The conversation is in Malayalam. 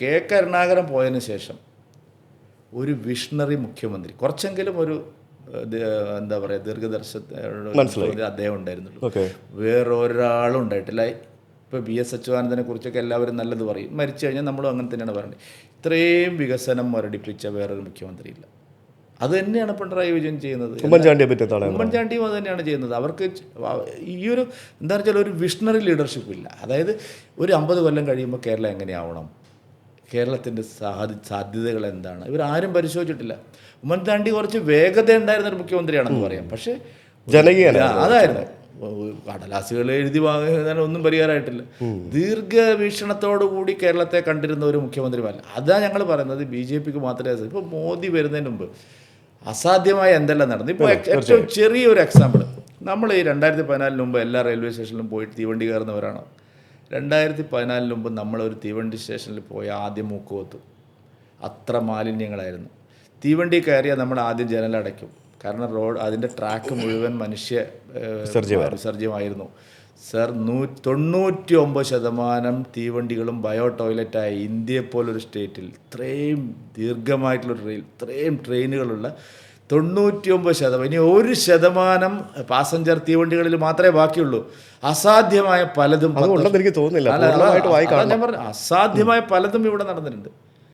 കെ കരുണാകരൻ പോയതിന് ശേഷം ഒരു വിഷണറി മുഖ്യമന്ത്രി, കുറച്ചെങ്കിലും ഒരു എന്താ പറയുക ദീർഘദർശന അദ്ദേഹം ഉണ്ടായിരുന്നുള്ളൂ. വേറൊരാളും ഉണ്ടായിട്ടില്ല. ഇപ്പോൾ BS അച്യുതാനന്ദനെ കുറിച്ചൊക്കെ എല്ലാവരും നല്ലത് പറയും, മരിച്ചു കഴിഞ്ഞാൽ നമ്മളും അങ്ങനെ തന്നെയാണ് പറയുന്നത്. ഇത്രയും വികസനം മുരടിപ്പിച്ച വേറൊരു മുഖ്യമന്ത്രിയില്ല. അത് തന്നെയാണ് പിണറായി വിജയൻ ചെയ്യുന്നത്. ഉമ്മൻചാണ്ടിയും അത് തന്നെയാണ് ചെയ്യുന്നത്. അവർക്ക് ഈ ഒരു എന്താ വെച്ചാൽ ഒരു വിഷണറി ലീഡർഷിപ്പ് ഇല്ല. അതായത് ഒരു 50 കൊല്ലം കഴിയുമ്പോൾ കേരളം എങ്ങനെയാവണം, കേരളത്തിൻ്റെ സാധ്യതകൾ എന്താണ്, ഇവരാരും പരിശോധിച്ചിട്ടില്ല. ഉമ്മൻചാണ്ടി കുറച്ച് വേഗത ഉണ്ടായിരുന്നൊരു മുഖ്യമന്ത്രിയാണെന്ന് പറയാം, പക്ഷേ അതായിരുന്നു കടലാസുകൾ എഴുതി വാങ്ങാൻ ഒന്നും പരിഹാരമായിട്ടില്ല. ദീർഘവീക്ഷണത്തോടുകൂടി കേരളത്തെ കണ്ടിരുന്ന ഒരു മുഖ്യമന്ത്രിമാരല്ല. അതാണ് ഞങ്ങൾ പറയുന്നത്. BJPക്ക് മാത്രമേ. ഇപ്പോൾ മോദി വരുന്നതിന് മുമ്പ് അസാധ്യമായ എന്തെല്ലാം നടന്നു. ഇപ്പോൾ ഏറ്റവും ചെറിയൊരു എക്സാമ്പിൾ, നമ്മൾ ഈ 2014 മുമ്പ് എല്ലാ റെയിൽവേ സ്റ്റേഷനിലും പോയിട്ട് തീവണ്ടി കയറുന്നവരാണ്. 2014 മുമ്പ് നമ്മളൊരു തീവണ്ടി സ്റ്റേഷനിൽ പോയി ആദ്യം മൂക്കുകൊത്തും. അത്ര മാലിന്യങ്ങളായിരുന്നു. തീവണ്ടി കയറിയാൽ നമ്മൾ ആദ്യം ജനലടയ്ക്കും. കാരണം അതിൻ്റെ ട്രാക്ക് മുഴുവൻ മനുഷ്യ വിസർജ്യമായിരുന്നു. Sir, 99% തീവണ്ടികളും bio ടോയ്ലറ്റായി. ഇന്ത്യയെപ്പോലൊരു സ്റ്റേറ്റിൽ ഇത്രയും ദീർഘമായിട്ടുള്ളൊരു റെയിൽ, ഇത്രയും ട്രെയിനുകളുള്ള 99%. ഇനി 1% പാസഞ്ചർ തീവണ്ടികളിൽ മാത്രമേ ബാക്കിയുള്ളൂ. അസാധ്യമായ പലതും, എനിക്ക് തോന്നുന്നില്ല, ഞാൻ പറഞ്ഞു, അസാധ്യമായ പലതും ഇവിടെ നടന്നിട്ടുണ്ട്.